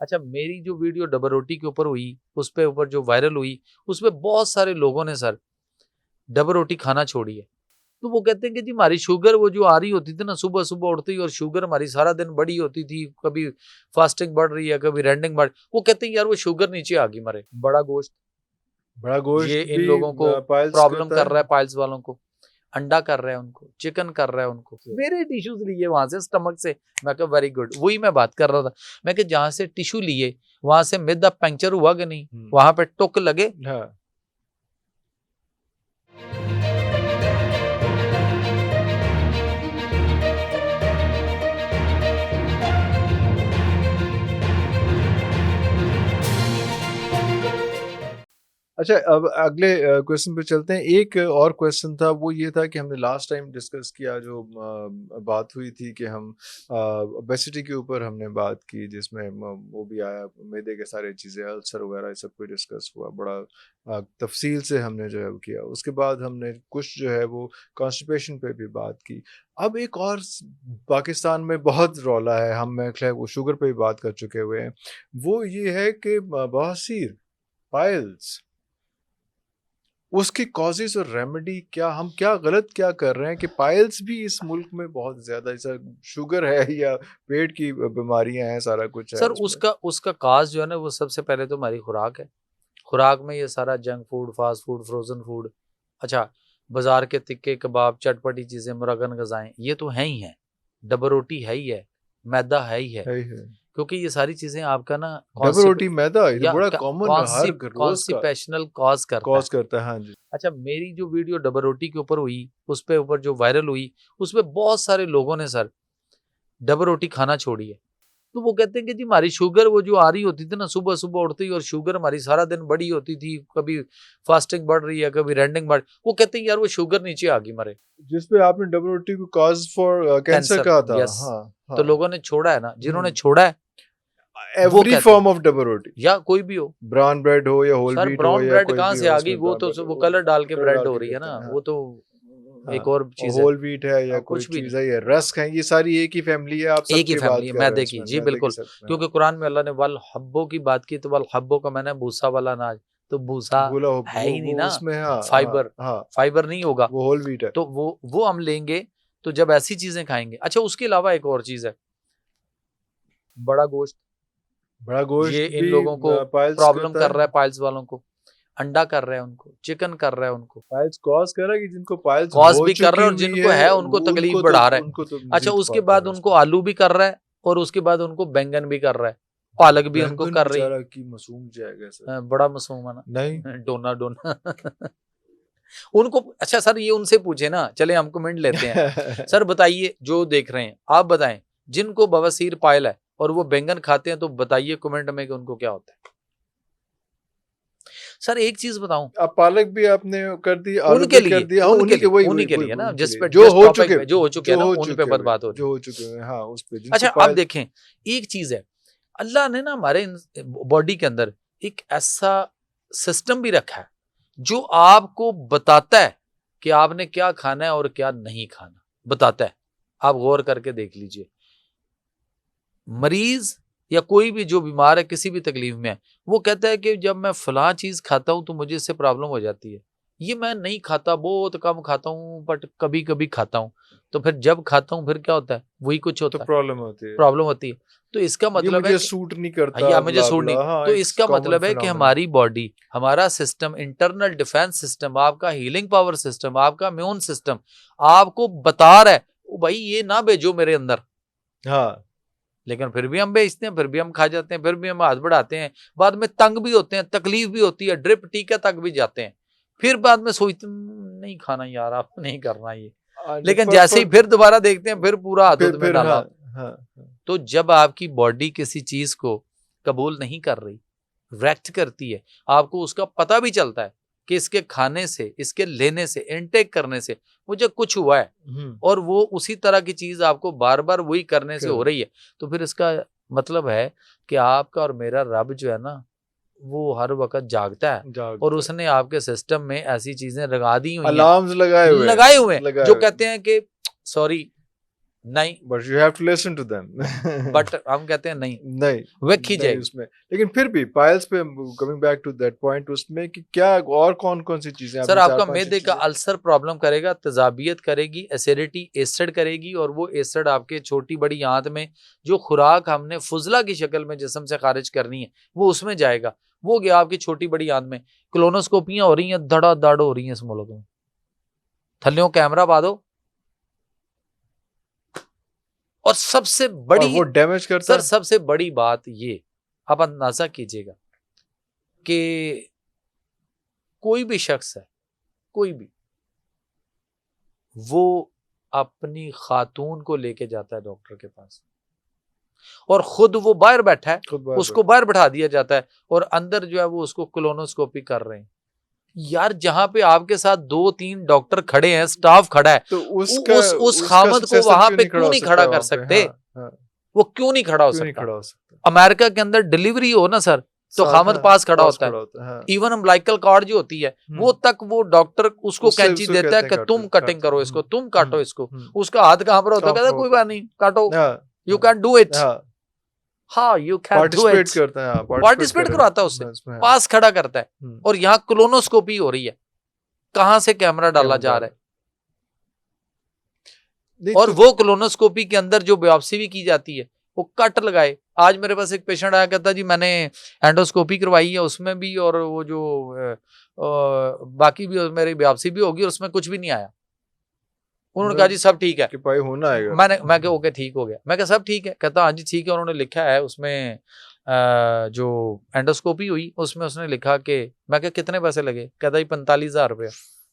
अच्छा, मेरी जो वीडियो डबल रोटी के ऊपर हुई, उस पे ऊपर जो वायरल हुई, उसमें बहुत सारे लोगों ने सर डबल रोटी खाना छोड़ी है। तो वो कहते हैं कि जी हमारी शुगर वो जो आ रही होती थी ना सुबह सुबह उठते ही, और शुगर हमारी सारा दिन बढ़ी होती थी, कभी फास्टिंग बढ़ रही है, कभी रैंडिंग बढ़, वो कहते हैं यार वो शुगर नीचे आ गई मरे। बड़ा गोश्त, बड़ा गोश्त ये इन भी लोगों को पाइल्स प्रॉब्लम करता कर है। रहा है, पाइल्स वालों को। अंडा कर रहा है उनको, चिकन कर रहा है उनको, मेरे टिश्यूज लिए वहां से स्टमक से। मैं कहा वेरी गुड, वही मैं बात कर रहा था। मैं कि जहां से टिश्यू लिए वहां से मिड पंक्चर हुआ कि नहीं, वहां पे टुक लगे। हाँ। अच्छा, अब अगले क्वेश्चन पे चलते हैं। एक और क्वेश्चन था, वो ये था कि हमने लास्ट टाइम डिस्कस किया, जो बात हुई थी कि हम ओबेसिटी के ऊपर हमने बात की, जिसमें वो भी आया, मैदे के सारी चीज़ें, अल्सर वगैरह, ये सब कुछ डिस्कस हुआ बड़ा तफसील से हमने जो है वो किया। उसके बाद हमने कुछ जो है वो कॉन्स्टिपेशन पे भी बात की। अब एक और पाकिस्तान में बहुत रौला है, हम मैं खैर वो शुगर पे भी बात कर चुके हुए हैं। वो ये है कि बवासीर, पाइल्स, उसकी कॉजेज और रेमेडी क्या, हम क्या गलत क्या कर रहे हैं कि पाइल्स भी इस मुल्क में बहुत ज्यादा, जैसा शुगर है या पेट की बीमारियां हैं, सारा कुछ है सर उसमें। उसका उसका काज जो है ना, वो सबसे पहले तो हमारी खुराक है। खुराक में ये सारा junk food, fast food, frozen food, अच्छा बाजार के तिक्के कबाब, चटपटी चीजें, मुरगन गजाएं, ये तो है ही है। डबल रोटी है ही है, मैदा है ही है। है। क्योंकि ये सारी चीजें आपका ना डबल रोटी मैदा, ये तो या बड़ा कॉमन हर रोज का कॉन्स्टिपेशनल कॉज करता है। कॉज करता है। हाँ जी। अच्छा, मेरी जो वीडियो डबल रोटी के ऊपर हुई, उस पे ऊपर जो वायरल हुई, उसमें बहुत सारे लोगों ने सर डबल रोटी खाना छोड़ी है। तो वो कहते हैं कि जी हमारी शुगर वो जो आ रही होती थी ना सुबह सुबह उठते ही, और शुगर हमारी सारा दिन बढ़ी होती थी, कभी फास्टिंग बढ़ रही है, कभी रैंडिंग बढ़, वो कहते हैं यार वो शुगर नीचे आ गई मरे। जिस पे आपने डबल रोटी को कॉज फॉर कैंसर कैंसर, कहा था। यस। हाँ। तो हाँ। लोगों ने छोड़ा है ना, जिन्होंने छोड़ा है वो एवरी कहते हैं, फॉर्म ऑफ डबल रोटी, या कोई भी हो। ब्राउन ब्रेड हो या होल सर व्हीट हो ब्राउन या ब्रेड कोई कहाँ भी से हो, आ गई, उसमें वो ब्राउन तो ब्रेड वो कलर डाल के कलर ब्रेड डाल हो के रही है करते ना, हैं। हाँ। वो तो हाँ, एक और और चीज है। होल व्हीट है या कोई कुछ भी नहीं, चीज़ है या रस्क है, ये सारी एक ही फैमिली है, आप एक ही सबकी बात फैमिली है कर रहे हैं मैदे की, इसमें, जी मैदे की बिल्कुल। सब में। हाँ। क्योंकि कुरान में अल्लाह ने वल हब्बों की बात की, तो वल हब्बों का मैंने भूसा वाला अनाज, तो भूसा बोला है ही नहीं वो ना, उसमें। हाँ। हाँ। फाइबर, हाँ। फाइबर नहीं होगा। वो होल व्हीट है। तो वो हम लेंगे, तो जब ऐसी चीजें खाएंगे। अच्छा, उसके अलावा एक और चीज है, बड़ा गोश्त, बड़ा ये गोश्त इन भी लोगों को पाइल्स प्रॉब्लम करता कर है। रहा है, पाइल्स वालों को। अंडा कर रहा है उनको, चिकन कर रहा है उनको, पाइल्स कॉज कर रहा है कि जिनको पाइल्स कॉज हो भी कर रहा चुकी है, और हुई जिनको है है उनको तकलीफ बढ़ा रहा है। उनको तो अच्छा, मजीद उसके ख्वार कर बाद रहा है उनको उसमें। आलू भी कर रहा है, और उसके बाद उनको बैंगन भी कर रहा है, पालक भी उनको बैंगन कर रही है। बेचारा की मासूम जाएगा सर। बड़ा मासूम है नहीं। ना, डोना डोना उनको। अच्छा सर, ये उनसे पूछे ना, चले हम कमेंट लेते हैं। सर बताइए, जो देख रहे हैं आप बताएं, जिनको बवासीर पायल है और वो बैंगन खाते हैं, तो बताइए कमेंट में कि उनको क्या होता है। सर एक चीज बताऊं, अब पालक भी आपने कर दी, आलू उनके भी कर लिए दिया। हाँ, उन्हीं के वही वही उन्हीं के वही लिए वही, ना, उनके जिस लिए पे जो जिस हो टॉपिक चुके, पे जो हो चुके हैं ना, उन पे बात हो रही जो है। हो चुके हैं। हाँ, उस पे जिनको अच्छा आप पायल। देखें, एक चीज है, अल्लाह ने ना हमारे बॉडी के अंदर एक ऐसा सिस्टम भी रखा है जो आपको बताता है कि आपने क्या खाना है और क्या नहीं खाना, बताता है। आप गौर करके देख लीजिए, मरीज या कोई भी जो बीमार है, किसी भी तकलीफ में है, वो कहता है कि जब मैं फलां चीज खाता हूं तो मुझे इससे प्रॉब्लम हो जाती है। ये मैं नहीं खाता, बहुत कम खाता हूं, बट कभी कभी खाता हूं। तो फिर जब खाता हूं फिर क्या होता है, वही कुछ तो होता है, प्रॉब्लम होती है, प्रॉब्लम होती है। तो इसका ये मतलब है मुझे कि सूट नहीं करता, या मुझे ब्ला छोड़नी, ब्ला। हाँ, तो एक इसका कॉमन मतलब है कि फिनोमेना। हमारी बॉडी, हमारा सिस्टम, इंटरनल डिफेंस सिस्टम, आपका हीलिंग पावर सिस्टम, आपका इम्यून सिस्टम आपको बता रहा है ओ भाई ये ना भेजो मेरे अंदर। हाँ। लेकिन फिर भी हम बेचते हैं, फिर भी हम खा जाते हैं, फिर भी हम हाथ बढ़ाते हैं, बाद में तंग भी होते हैं, तकलीफ भी होती है, ड्रिप टीका तक भी जाते हैं, फिर बाद में सोचते नहीं खाना यार, आप नहीं करना ये। लेकिन जैसे ही फिर दोबारा देखते हैं, फिर पूरा हाथों में फिर डाला। हाँ। हाँ। तो जब आपकी बॉडी किसी चीज को कबूल नहीं कर रही, रिएक्ट करती है, आपको उसका पता भी चलता है कि इसके खाने से, इसके लेने से, इनटेक करने से मुझे कुछ हुआ है, और वो उसी तरह की चीज आपको बार बार वही करने से हो रही है, तो फिर इसका मतलब है कि आपका और मेरा रब जो है ना, वो हर वक्त जागता है, और उसने आपके सिस्टम में ऐसी चीजें लगा दी हुई हैं, अलार्म्स लगाए हुए लगाए हुए हैं, जो लगाए हुए। कहते हैं कि सॉरी नहीं, but you have to listen to them. But हम कहते हैं नहीं, नहीं वेखी नहीं जाएगी। उसमें, लेकिन फिर भी पायल्स पे coming back to that point, उसमें कि क्या और कौन कौन सी चीजें सर आपने आपका 4-5 मैदे का चीजें। अल्सर प्रॉब्लम करेगा, तेजाबियत करेगी, एसिडिटी एसिड करेगी, और वो एसिड आपके छोटी बड़ी आंत में जो खुराक हमने फुजला की शक्ल में जिस्म से खारिज करनी है वो उसमें जाएगा, वो गया आपकी छोटी बड़ी आंत में। क्लोनोस्कोपियां हो रही हैं, धड़ाधड़ हो रही हैं इस मुल्क में, थल्लियों कैमरा पा दो। और सबसे और बड़ी, वो डैमेज करता सर है। सबसे बड़ी बात ये आप अंदाजा कीजिएगा कि कोई भी शख्स है, कोई भी, वो अपनी खातून को लेके जाता है डॉक्टर के पास और खुद वो बाहर बैठा है, खुद बार उसको बाहर बैठा दिया जाता है और अंदर जो है वो उसको कोलोनोस्कोपी कर रहे हैं। यार जहां पे आपके साथ 2-3 डॉक्टर खड़े हैं, स्टाफ खड़ा है, तो उसका उस उसका खामद को सक्सेसर वहां क्यों पे नहीं खड़ा क्यों हो नहीं सकता खड़ा कर वहां पे। सकते? हाँ हाँ, वो क्यों नहीं खड़ा हो क्यों नहीं सकता? खड़ा हो सकता। अमेरिका के अंदर डिलीवरी हो ना सर, तो साथ खामद हाँ, पास खड़ा पास होता है। खड़ा होता है। हाँ, इवन अम्बिलिकल कॉर्ड जो होती है वो तक वो डॉक्टर उसको उससे कैंची उसको देता है कहते कि हैं तुम काटो, कटिंग काटो। करो इसको, तुम काटो इसको। हम्म, उसका हाथ कहां पर होता है? कहाँ कहता पर कोई होता बात नहीं, काटो, हाँ यू कैन डू इट। हाँ, हाँ you can do participate it. करता है। हाँ, पार्टिसिपेट कर करवाता है उससे, हाँ, इसमें हाँ। पास खड़ा करता है। हम्म, और यहाँ कोलोनोस्कोपी हो रही है, कहां से कैमरा डाला कैमरा जा डाल रहा है। नहीं और तो वो कोलोनोस्कोपी के अंदर जो बायोप्सी भी की जाती है वो कट लगाए। आज मेरे पास एक पेशेंट आया, कहता जी मैंने एंडोस्कोपी करवाई है उसमें भी, और वो जो बाकी भी मेरी बायोप्सी भी होगी और उसमें कुछ भी नहीं आया। उन्होंने कहा जी सब ठीक है। कि भाई होना आएगा। मैं कहा ओके ठीक हो गया। मैं कहा सब ठीक है? कहता हाँ जी ठीक है। उन्होंने लिखा है उसमें जो एंडोस्कोपी हुई उसमें उसने लिखा कि, मैं कहा कितने पैसे लगे? कहता जी 45,000 रुपये।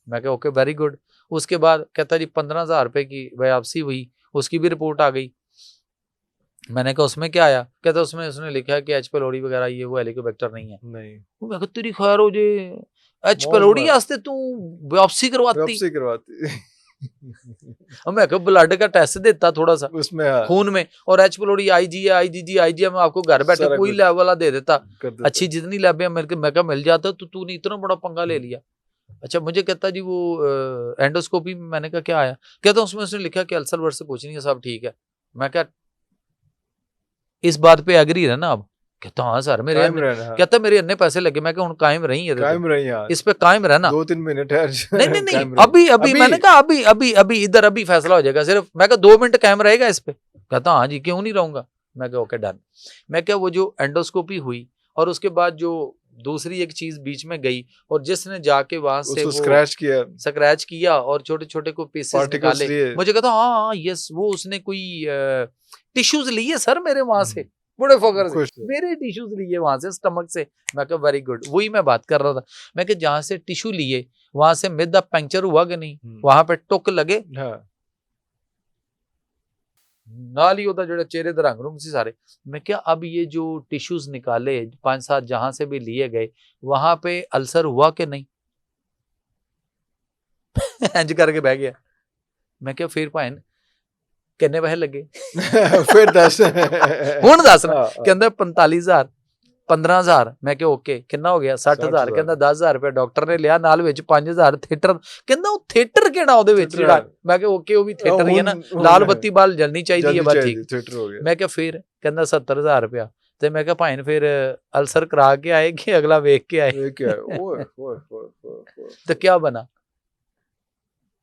मैं कहा ओके वेरी गुड। उसके बाद कहता जी 15,000 रुपये की बायोप्सी हुई, उसकी भी रिपोर्ट आ गई। मैंने कहा उसमें क्या आया? कहता उसमें उसने लिखा है कि एच पेलोरी वगैरह ये वो हेलिकोबैक्टर नहीं है। नहीं मैं कहा तेरी खैर हो जे, एच मौज पेलोरी मार वास्ते तू बायोप्सी करवाती। वापसी करवाती। मैं कहा ब्लड का टेस्ट देता थोड़ा सा उसमें हाँ, खून में, और एच पेलोरी आईजी आईजीजी आईजीएम में आपको घर बैठे सारा कोई कुछ लैब वाला दे देता। कर देता अच्छी जितनी लैब है मेरे मैं कहा मिल जाता, तो तूने इतना बड़ा पंगा ले लिया। अच्छा मुझे कहता जी वो एंडोस्कोपी में, मैंने कहा क्या आया? कहता उसमें उसने लिखा कि अल्सर वर्सर कुछ नहीं है, सब ठीक है। मैं कहा इस बात पे एग्री है ना? अब कहता हाँ सर मेरे कायम रहना। हाँ, कहता मेरे अन्य पैसे लगे। मैं कहा हूँ कायम रही है कायम रही हाँ, इस पे कायम रहना। 2-3 महीने ठहर नहीं नहीं नहीं कायम रही। अभी अभी मैंने कहा अभी अभी अभी इधर अभी फैसला हो जाएगा सिर्फ। मैं कहा 2 मिनट कायम रहेगा इस पे? कहता हाँ जी क्यों नहीं रहूंगा। मैं कहा ओके डन। मैं क्या वो जो एंडोस्कोपी हुई और उसके बाद जो दूसरी एक चीज बीच में गई, और जिसने जाके वहां से उसको वो स्क्रैच किया और छोटे छोटे को पीसेस पार्टिकल्स निकाले, लिए। मुझे कहता हाँ हाँ यस, वो उसने कोई टिश्यूज लिए सर मेरे वहां से, बड़े फकर खुश से मेरे टिश्यूज लिए वहां से, स्टमक से। मैं कहा वेरी गुड। वही मैं बात कर रहा था। मैं कि जहां से टिश्यू लिए वहां से मिदा पंक्चर हुआ कि नहीं, वहां पे टुक लगे हाँ, नाल ही होता जो चेहरे दे रंग रूंग सी सारे। मैं क्या अब ये जो टिश्यूज निकाले 5-7 जहां से भी लिए गए, वहां पे अल्सर हुआ कि नहीं? इंज करके बह गया। मैं क्या फिर भाइन किन्ने पैसे लगे? फिर 10 हुण दस ना। कहंदा 45,000 15,000। मैं क्या ओके कितना हो गया? 60,000। कहंदा 10,000 रुपया डॉक्टर ने लिया, नाल विच 5,000 थिएटर। कहंदा वो थिएटर केड़ा ओदे विच जेड़ा? मैं क्या ओके वो भी थिएटर ही है ना, लाल बत्ती बाल जलनी चाहिए है बस ठीक। थिएटर हो गया। मैं क्या फिर? कहंदा 70,000 रुपया। ते मैं क्या भाइन फिर अल्सर करा के आए कि अगला वेख के आए? ये क्या है? ओए ओए ओए तो क्या बना?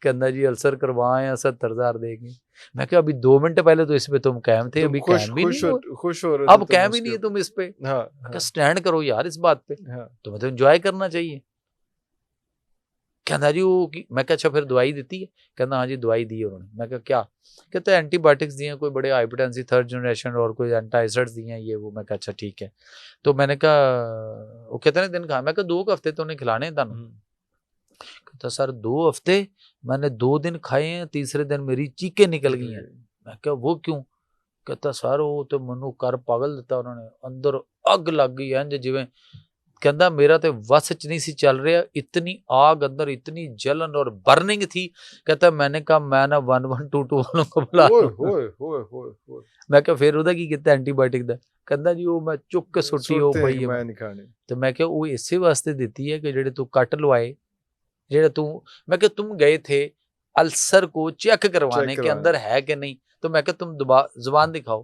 कहंदा जी अल्सर करवाए हैं 70,000 देंगे। मैं क्या अभी 2 मिनट पहले तो इस पे तुम कायम थे, अभी कायम भी नहीं हो, खुश हो रहे अब थे कायम ही नहीं है तुम इस पे। हाँ, क्या स्टैंड करो यार इस बात पे, हाँ, तुम्हें तो एंजॉय करना चाहिए। कहता जी वो मैं क्या अच्छा फिर दवाई देती है? कहता हाँ जी दवाई दी है उन्होंने। मैं क्या क्या? कहते हैं एंटीबायोटिक्स दिए हैं, कोई बड़े हाइपरटेंसिव 3rd जनरेशन और कोई एंटाइसड्स दिए हैं ये वो। मैं कहा अच्छा ठीक है। तो मैंने कहा वो कितने दिन खा? मैं कहा 2 हफ्ते तो उन्हें खिलाने हैं। कहता सर 2 हफ्ते? मैंने 2 दिन खाए हैं, तीसरे दिन मेरी चीखें निकल गई हैं। मैं क्या वो क्यों? कहता सर वो तो मनु कर पागल दिता उन्होंने, अंदर अग लग गई इंज जिवें। कहता मेरा तो वस च नहीं सी चल रहा, इतनी आग अंदर, इतनी जलन और बर्निंग थी। कहता मैंने कहा मैं ना 1122 वालों को बुला लूं। मैं क्या फिर ਉਹਦਾ ਕੀ ਕੀਤਾ एंटीबायोटिक ਦਾ? ਕਹਿੰਦਾ जी वो मैं चुक के सुट्टी हो पई है। मैं नहीं खानी। तो मैं क्या वो इसी वास्ते देती है कि जेड़े तू कट लवाए, जेड़ा तू, मैं क्या तुम गए थे अल्सर को चेक करवाने के अंदर है कि नहीं, तो मैं कहा तुम जुबान दिखाओ,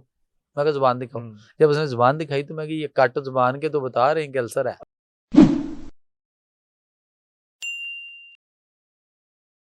मैं कहा जुबान दिखाओ। जब उसने जुबान दिखाई तो मैं कि ये कट जुबान के तो बता रहे हैं कि अल्सर है।